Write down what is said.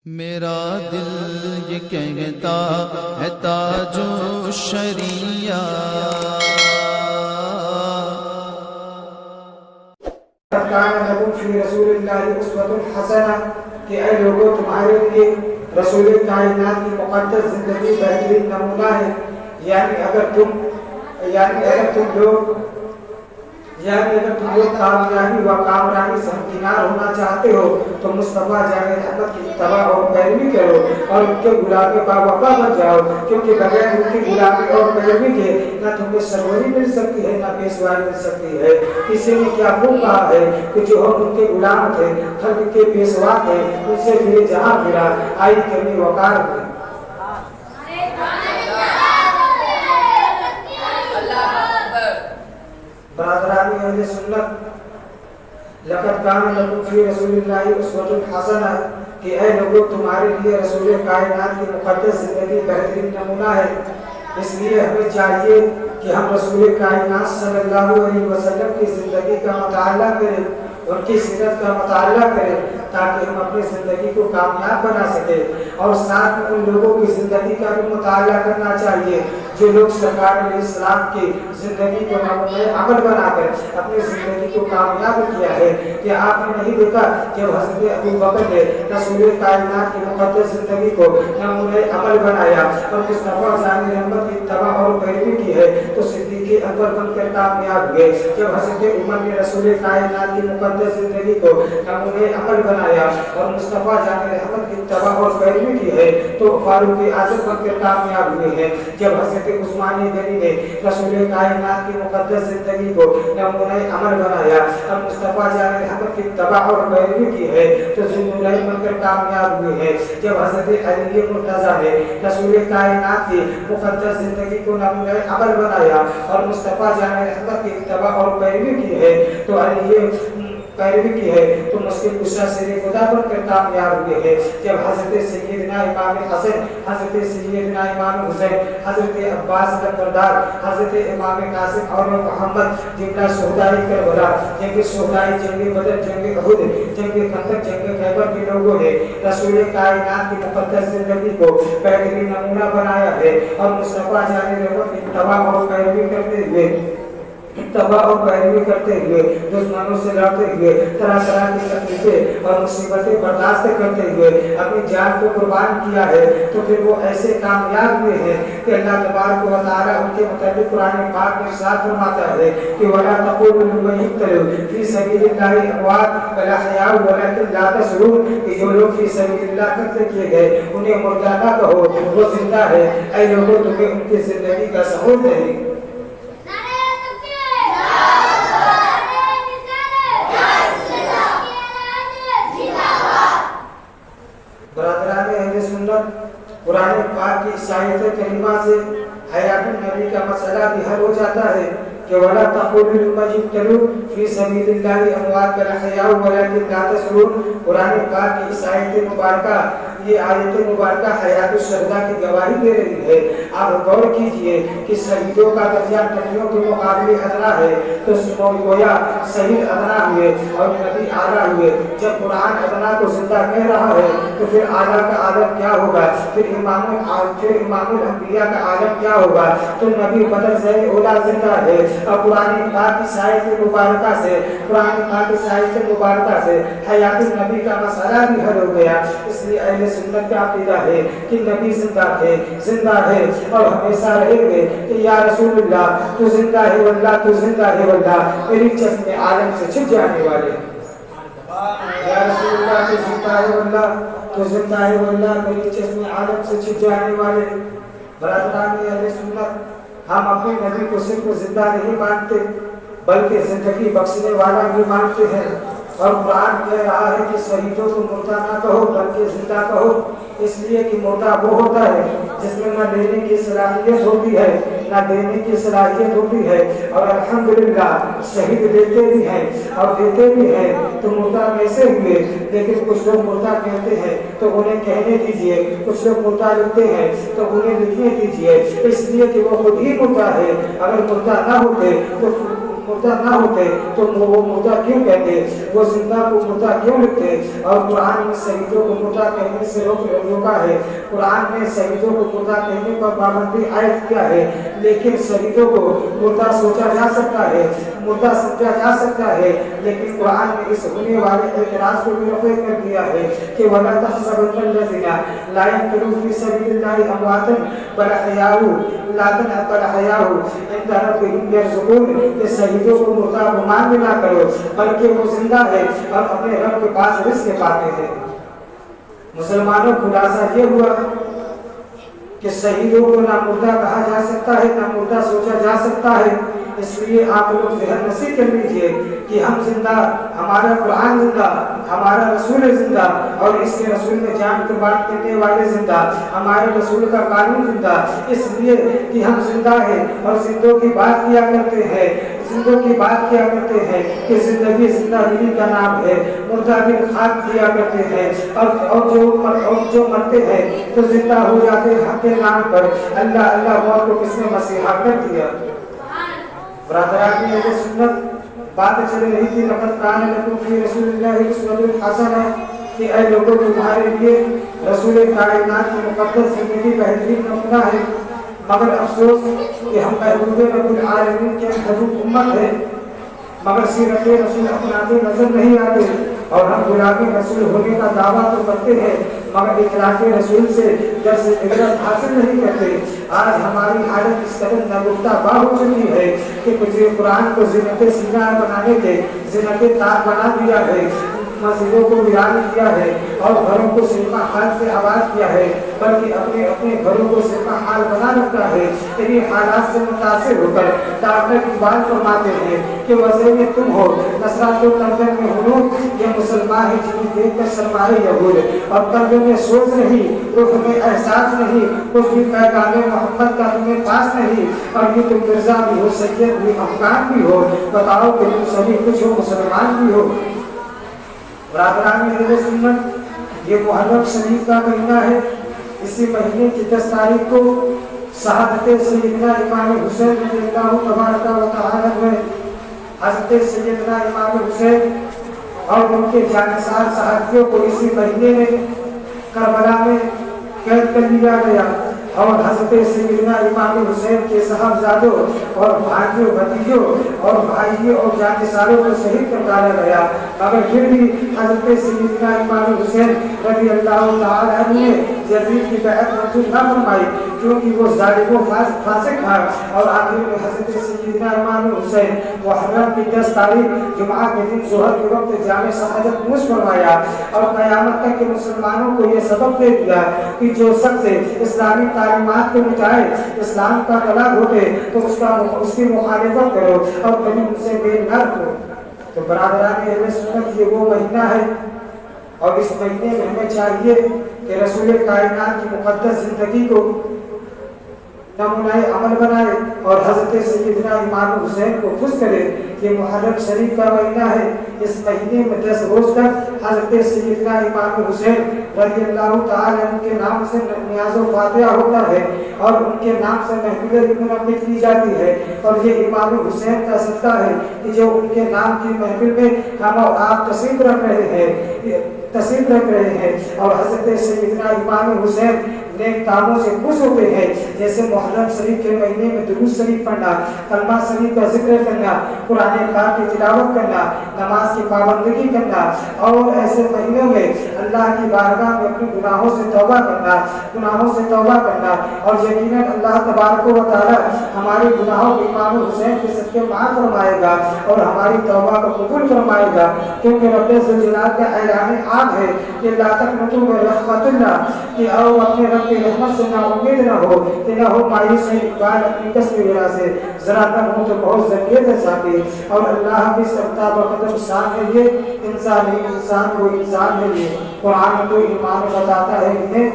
میرا دل یہ کہتا ہے تاج الشریعہ کان لکم فی رسول اللہ اسوۃ حسنہ کہ اے لوگوں تمہارے لیے رسول کائنات کی مقدس زندگی بہترین نمونہ ہے۔ یعنی اگر تم لوگ کامیابی و کامرانی سے ہمکنار ہونا چاہتے ہو تو مصطفیٰ جان احمد کی اتباع اور پیروی کرو اور ان کے غلام باوفا بن جاؤ، کیونکہ بغیر ان کی غلامی اور پیروی کے نہ تمہیں سروری مل سکتی ہے نہ پیشوائی مل سکتی ہے۔ کسی نے کیا خوب کہا ہے کہ جو ہم ان کے غلام تھے، خلق کے پیشوا تھے، ان سے پھرے جہاں پھرا آئی کمی وقار میں۔ برادران اہل سنت، لقد کان لکم فی رسول اللہ اسوۃ حسنہ کہ اے لوگوں تمہارے لیے رسول کائنات کی مقدس زندگی بہترین نمونہ ہے۔ اس لیے ہمیں چاہیے کہ ہم رسول کائنات صلی اللہ علیہ وسلم کی زندگی کا مطالعہ کریں، ان کی سیرت کا مطالعہ کریں تاکہ ہم اپنی زندگی کو کامیاب بنا سکیں۔ اور ساتھ میں ان لوگوں کی زندگی کا بھی مطالعہ کرنا چاہیے جو لوگ سرکار علیہ السلام کی زندگی کو نمونۂ عمل بنا کر اپنی زندگی کو کامیاب کیا ہے۔ کہ آپ نے نہیں دیکھا جب حضرت ابو بکر نے رسول کائنات کی مقدس زندگی کو نمونۂ عمل بنایا اور مصطفیٰ جان احمد کی اتباع اور پیروی کی ہے تو صدیق اکبر بن کر کامیاب ہوئے۔ جب حضرت عمر نے رسول کائنات کی مقدس زندگی کو نمونۂ عمل بنایا اور مصطفیٰ جان احمد کی اتباع اور پیروی کی ہے تو فاروق اعظم بن کر کامیاب ہوئے ہیں۔ جب حضرت عثمان غنی نے رسول کائنات کی مقدس زندگی کو نمونۂ عمل بنایا اور مصطفیٰ جان احمد کی اتباع اور پیروی کی ہے تو ذوالنورین بن کر کامیاب ہوئے ہیں۔ جب حضرت علی مرتضیٰ نے رسول کائنات کی مقدس زندگی کو نمونۂ عمل بنایا اور مصطفیٰ جان احمد کی اتباع اور پیروی کی ہے تو پیروی کی ہے تو مسکن کشا سیر خدا بن کر کامیاب ہوئے ہیں۔ جب حضرت سیدنا امام حسن، حضرت سیدنا امام حسین، حضرت عباس لقبردار، حضرت امام قاسم اور محمد جملہ شہدائے کربلا، جنگ شہدائے جنگ بدر، جنگ احد، جنگ خندق، جنگ خیبر کے لوگوں نے رسول کائنات کی مقدس زندگی کو بہترین نمونہ بنایا ہے اور مصطفیٰ جان احمد کی اتباع اور پیروی کرتے ہوئے دشمنوں سے لڑتے ہوئے طرح طرح کی تکلیفیں اور مصیبتیں برداشت کرتے ہوئے اپنی جان کو قربان کیا ہے تو پھر وہ ایسے کامیاب ہوئے ہیں کہ اللہ تبارک و تعالیٰ ان کے متعلق قرآن پاک میں ارشاد فرماتا ہے کہ وَلَا تَقُولُوا لِمَن يُقْتَلُ فِي سَبِيلِ اللَّهِ أَمْوَاتٌ بَلْ أَحْيَاءٌ وَلَٰكِن لَا تَشْعُرُونَ کہ جو لوگ فی سبیل اللہ قتل کیے گئے انہیں مردہ نہ کہو، وہ زندہ ہے۔ اے لوگوں تمہیں ان کی زندگی کا شعور نہیں۔ برادران اہل سنت، قرآن پاک کی اس آیت کریمہ سے حیات النبی کا مسئلہ بھی حل ہو جاتا ہے کہ وَلَا تَقُولُوا لِمَن يُقْتَلُ فِي سَبِيلِ اللَّهِ أَمْوَاتٌ بَلْ أَحْيَاءٌ وَلَٰكِن لَا تَشْعُرُونَ۔ قرآن پاک کی اس آیت مبارکہ، یہ آیت مبارکہ حیات الشہداء کی گواہی دے رہی ہے۔ آپ غور کیجئے کہ شہیدوں کا درجہ نبیوں کے مقابلے ادنا ہے تو گویا شہید ادنا ہوئے اور نبی اعلیٰ ہوئے۔ جب قرآن ادنا کو زندہ کہہ رہا ہے تو پھر اعلیٰ کا عالم کیا ہوگا، پھر امام الانبیاء کا عالم کیا ہوگا۔ تو نبی بدر سے اولا زندہ ہے اور قرآن پاک کی آیت مبارکہ سے حیات النبی کا مسئلہ بھی حل ہو گیا۔ اس لیے اہل سنت کا عقیدہ ہے کہ نبی زندہ ہے اور ہمیشہ رہیں گے کہ یا رسول اللہ تو زندہ ہے واللہ، تو زندہ ہے واللہ، میری چشم عالم سے چھپ جانے والے۔ یا رسول اللہ تو زندہ ہے واللہ، تو زندہ ہے واللہ، میری چشم عالم سے چھپ جانے والے۔ برادران اہل سنت، ہم اپنے نبی کو صرف زندہ نہیں مانتے بلکہ زندگی بخشنے والا بھی مانتے ہیں۔ اور قرآن کہہ رہا ہے کہ شہیدوں کو مردہ نہ کہو بلکہ زندہ کہو، اس لیے کہ مردہ وہ ہوتا ہے جس میں نہ لینے کی صلاحیت ہوتی ہے نہ دینے کی صلاحیت ہوتی ہے۔ اور الحمدللہ شہید دیتے بھی ہیں اور دیتے بھی ہیں تو مردہ کیسے ہوئے؟ لیکن کچھ لوگ مردہ کہتے ہیں تو انہیں کہنے دیجئے، کچھ لوگ مردہ لکھتے ہیں تو انہیں لکھنے دیجئے، اس لیے کہ وہ خود ہی مردہ ہے۔ اگر مردہ نہ ہوتے تو मुर्दा ना होते तो वो मुर्दा क्यों कहते, वो जिंदा को मुर्दा क्यों लिखते। और कुरान में शहीदों को मुर्दा कहने से रोका है, कुरान में शहीदों को मुर्दा कहने पर पाबंदी आयत किया है, लेकिन शहीदों को मुर्दा सोचा जा सकता है, मुर्दा समझा जा सकता है। लेकिन कुरान ने इस होने वाले एतराज को भी रफ़े कर दिया है कि वला तहसबन्नल्लज़ीना ला यंफिरू फी सबीलिल्लाहि अमवातन बल अहयाउ इंद रब्बिहिम यरज़ुक़ून, कि शहीदों को मुर्दा गुमान ना करो, बल्कि वो जिंदा है और अपने रब के पास रिज़्क़ पाते हैं। मुसलमानों खुलासा ये हुआ कि शहीदों को ना मुर्दा कहा जा सकता है, ना मुर्दा सोचा जा सकता है। इसलिए आप लोग ज़हन नसीब कर लीजिए कि हम जिंदा, हमारा कुरान जिंदा, हमारा रसूल जिंदा और इसके रसूल में जान की बात करने वाले जिंदा, हमारे रसूल का कानून जिंदा, इसलिए कि हम जिंदा हैं और जिंदों की बात किया करते हैं, जिंदों की बात किया करते हैं कि जिंदगी जिंदगी का नाम है, मुर्दा भी खाक दिया करते हैं और जो मरते हैं तो जिंदा हो जाते हैं हक के नाम पर। अल्लाह अल्लाह मौत को किसने मसीहा कर दिया। बरादरान में ये सुन्नत बात चल रही थी, लक़द कान लकुम फी रसूलिल्लाहि उस्वतुन हसना, कि ऐ लोगों तुम्हारे लिए रसूल कायनात की मुक़द्दस ज़िंदगी बेहतरीन नमूना है। मगर अफसोस कि हम महबूब रब्बुल आलमीन के महबूब उम्मत है, मगर सीरत रसूल अपनाते नजर नहीं आते और हम गुलामी रसूल होने का दावा तो करते हैं, मगर इखलाक़ रसूल से दर्स इबरत हासिल नहीं करते। आज हमारी हालत इस कदर नागुफ्ता हो चुकी है कि मुझे कुरान को ज़ीनत सीना बनाने के ज़ीनत तार बना दिया है, मस्जिदों को वीरान किया है और घरों को सिनेमा हाल से आबाद किया है, बल्कि अपने अपने घरों को सिनेमा हाल बना रखा है। इन्हीं हालात से मुतासिर होकर डॉक्टर इकबाल फरमाते हैं कि वज़े में तुम हो नसरा तो तंजन में हो, ये मुसलमान है जिन्हें देख कर शर्माए यहूद, और कल्ब में सोच नहीं, रूह में एहसास नहीं, कुछ भी पैगाम मोहम्मद का तुम्हें पास नहीं, और ये तुम मिर्जा भी हो, सैयद भी, अफगान भी हो, बताओ कि तुम सभी कुछ हो, मुसलमान भी हो। बरादरान में अहले सुन्नत, ये मुहर्रम शरीफ का महीना है। इसी महीने की 10 तारीख को शहादत सैयदना इमाम हुसैन रज़ियल्लाहु तबारक व तआला में हज़रत सैयदना इमाम हुसैन और उनके जानिसार सहाबियों को इसी महीने में करबला में कैद कर लिया गया और हज़रत सैयदना इमाम हुसैन के साहबजादों और भाइयों, भतीजों और भाइयों और जानिसारों को शहीद कर डाला गया। मगर फिर भी हज़रत सैयदना इमाम हुसैन रज़ियल्लाहु तआला अन्हु ने यज़ीद की बैअत मंजूर न फरमाई, क्योंकि वो ज़ालिम व फासिक था। और आखिर में हज़रत सैयदना इमाम हुसैन मुहर्रम की 10 तारीख जुमा के दिन ज़ोहर के वक्त जामे शहादत नोश फरमाया और क़यामत तक के मुसलमानों को ये सबक दे दिया कि जो शख्स इस्लामी तालीमात को मिटाए, इस्लाम का गला घोटे, तो उसकी मुखालिफत करो और कभी उनसे मेल न रखो। तो बरादरान अहले सुन्नत, ये वो महीना है और इस महीने में हमें चाहिए कि रसूल कायनात की मुक़द्दस ज़िंदगी को नमूनाए अमल बनाए और हज़रत सैयदना इमाम हुसैन को खुश करे। ये मुहर्रम शरीफ का महीना है। इस महीने में 10 रोज तक हज़रत सैयदना इमाम हुसैन रज़ियल्लाहु तआला अन्हु के नाम से नियाज़ो फातिहा होता है और उनके नाम से महफिल मुनक़्क़िद की जाती है। और ये इमाम हुसैन का सदका है कि जो उनके नाम की महफिल में हम और आप तशरीफ़ रख रहे हैं और हज़रत सैयदना इमाम हुसैन नेक कामों से खुश होते हैं, जैसे मुहर्रम शरीफ के महीने में दुरूद शरीफ पढ़ना, कलमा शरीफ का जिक्र करना, कुरान पाक की तिलावत करना, नमाज की पाबंदी करना और ऐसे महीनों में अल्लाह की बारगाह में अपने गुनाहों से तौबा करना और यकीनन अल्लाह तबारक व तआला हमारे गुनाहों को इमाम हुसैन के सदक़े माफ़ फरमाएगा और हमारी तौबा को कबूल फरमाएगा, क्योंकि रब्बे ज़ुल जलाल का ऐलान आम है कि ला तक़नतू मिन रहमतिल्लाह, कि आओ अपने रब की रहमत से ना उम्मीद ना हो मायूस इकबाल अपनी कसब की वजह से, जरा दम हो तो बहुत ज़रूरत है साथी। और अल्लाह की सबका बकदम शान है ये, इंसान को इंसान है ये, कुरान को ईमान बताता है इन्हें।